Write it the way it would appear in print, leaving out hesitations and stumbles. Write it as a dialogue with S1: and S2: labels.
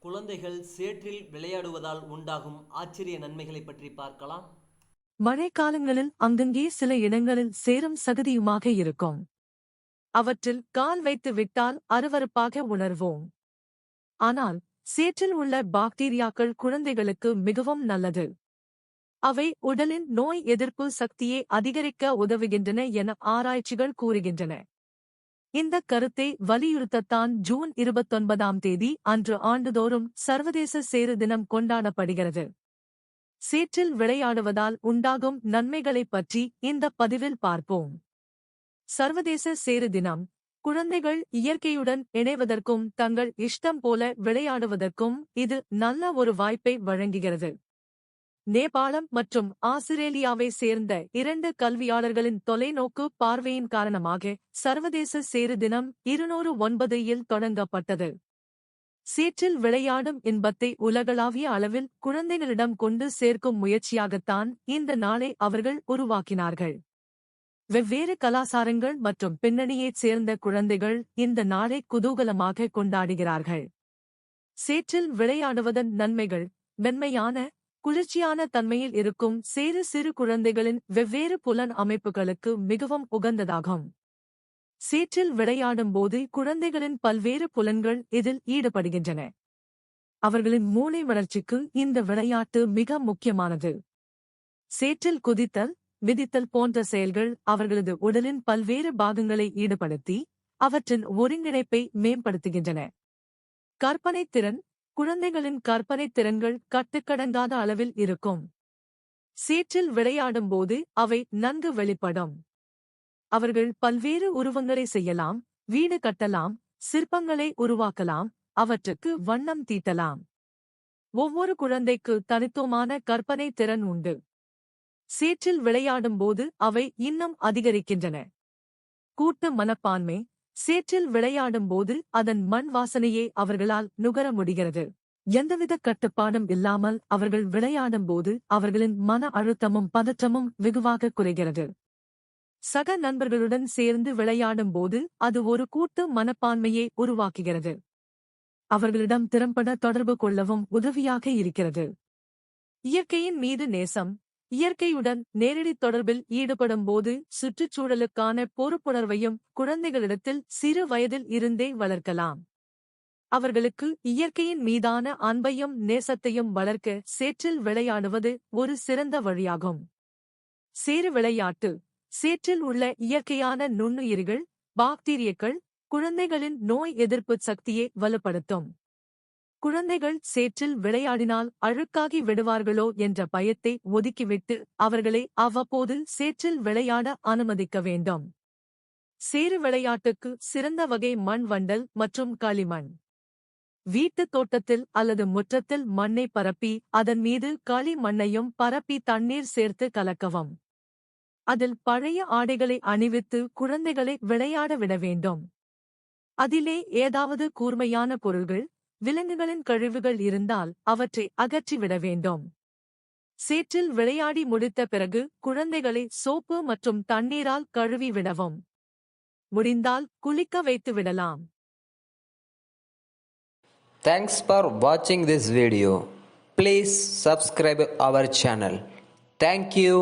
S1: குழந்தைகள் சேற்றில் விளையாடுவதால் உண்டாகும் ஆச்சரிய நன்மைகளை பற்றி பார்க்கலாம்.
S2: மழைக்காலங்களில் அங்கங்கே சில இடங்களில் சேரும் சகதியுமாக இருக்கும். அவற்றில் கால் வைத்து விட்டால் அருவருப்பாக உணர்வோம். ஆனால் சேற்றில் உள்ள பாக்டீரியாக்கள் குழந்தைகளுக்கு மிகவும் நல்லது. அவை உடலின் நோய் எதிர்ப்பு சக்தியை அதிகரிக்க உதவுகின்றன என ஆராய்ச்சிகள் கூறுகின்றன. இந்த கருத்தை வலியுறுத்தத்தான் ஜூன் 29ஆம் தேதி அன்று ஆண்டுதோறும் சர்வதேச சேறு தினம் கொண்டாடப்படுகிறது. சேற்றில் விளையாடுவதால் உண்டாகும் நன்மைகளைப் பற்றி இந்த பதிவில் பார்ப்போம். சர்வதேச சேறு தினம் குழந்தைகள் இயற்கையுடன் இணைவதற்கும் தங்கள் இஷ்டம் போல விளையாடுவதற்கும் இது நல்ல ஒரு வாய்ப்பை வழங்குகிறது. நேபாளம் மற்றும் ஆஸ்திரேலியாவை சேர்ந்த 2 கல்வியாளர்களின் தொலைநோக்கு பார்வையின் காரணமாக சர்வதேச சேறு தினம் 2009இல் தொடங்கப்பட்டது. சேற்றில் விளையாடும் இன்பத்தை உலகளாவிய அளவில் குழந்தைகளிடம் கொண்டு சேர்க்கும் முயற்சியாகத்தான் இந்த நாளை அவர்கள் உருவாக்கினார்கள். வெவ்வேறு கலாசாரங்கள் மற்றும் பின்னணியைச் சேர்ந்த குழந்தைகள் இந்த நாளை குதூகலமாக கொண்டாடுகிறார்கள். சேற்றில் விளையாடுவதன் நன்மைகள்: மென்மையான, குளிர்ச்சியான தன்மையில் இருக்கும் சேறு சிறு குழந்தைகளின் வெவ்வேறு புலன் அமைப்புகளுக்கு மிகவும் உகந்ததாகும். சேற்றில் விளையாடும்போது குழந்தைகளின் பல்வேறு புலன்கள் இதில் ஈடுபடுகின்றன. அவர்களின் மூளை வளர்ச்சிக்கு இந்த விளையாட்டு மிக முக்கியமானது. சேற்றில் குதித்தல், மிதித்தல் போன்ற செயல்கள் அவர்களது உடலின் பல்வேறு பாகங்களை ஈடுபடுத்தி அவற்றின் ஒருங்கிணைப்பை மேம்படுத்துகின்றன. கற்பனைத் திறன்: குழந்தைகளின் கற்பனைத் திறன்கள் கட்டுக்கடங்காத அளவில் இருக்கும். சேற்றில் விளையாடும்போது அவை நன்கு வெளிப்படும். அவர்கள் பல்வேறு உருவங்களை செய்யலாம், வீடு கட்டலாம், சிற்பங்களை உருவாக்கலாம், அவற்றுக்கு வண்ணம் தீட்டலாம். ஒவ்வொரு குழந்தைக்கு தனித்துவமான கற்பனை திறன் உண்டு. சேற்றில் விளையாடும்போது அவை இன்னும் அதிகரிக்கின்றன. கூட்டு மனப்பான்மை: சேற்றில் விளையாடும்போது அதன் மண் வாசனையை அவர்களால் நுகர முடிகிறது. எந்தவித கட்டுப்பாடும் இல்லாமல் அவர்கள் விளையாடும்போது அவர்களின் மன அழுத்தமும் பதற்றமும் வெகுவாக குறைகிறது. சக நண்பர்களுடன் சேர்ந்து விளையாடும்போது அது ஒரு கூட்டு மனப்பான்மையை உருவாக்குகிறது. அவர்களிடம் திறம்பட தொடர்பு கொள்ளவும் உதவியாக இருக்கிறது. இயற்கையின் மீது நேசம்: இயற்கையுடன் நேரடி தொடர்பில் ஈடுபடும்போது சுற்றுச்சூழலுக்கான பொறுப்புணர்வையும் குழந்தைகளிடத்தில் சிறு வயதில் இருந்தே வளர்க்கலாம். அவர்களுக்கு இயற்கையின் மீதான அன்பையும் நேசத்தையும் வளர்க்க சேற்றில் விளையாடுவது ஒரு சிறந்த வழியாகும். சேறு விளையாட்டு: சேற்றில் உள்ள இயற்கையான நுண்ணுயிர்கள், பாக்டீரியக்கள் குழந்தைகளின் நோய் எதிர்ப்பு சக்தியை வலுப்படுத்தும். குழந்தைகள் சேற்றில் விளையாடினால் அழுக்காகி விடுவார்களோ என்ற பயத்தை ஒதுக்கிவிட்டு அவர்களை அவ்வப்போது சேற்றில் விளையாட அனுமதிக்க வேண்டும். சேறு விளையாட்டுக்கு சிறந்த வகை மண் வண்டல் மற்றும் களிமண். வீட்டுத் தோட்டத்தில் அல்லது முற்றத்தில் மண்ணை பரப்பி அதன் மீது களி மண்ணையும் பரப்பி தண்ணீர் சேர்த்து கலக்கவும். அதில் பழைய ஆடைகளை அணிவித்து குழந்தைகளை விளையாட விட வேண்டும். அதிலே ஏதாவது கூர்மையான பொருள்கள், விலங்குகளின் கழிவுகள் இருந்தால் அவற்றை அகற்றிவிட வேண்டும். சேற்றில் விளையாடி முடித்த பிறகு குழந்தைகளை சோப்பு மற்றும் தண்ணீரால் கழுவி விடவும். முடிந்தால் குளிக்க வைத்து விடலாம்.
S3: Thanks for watching this video. Please subscribe our channel. Thank you.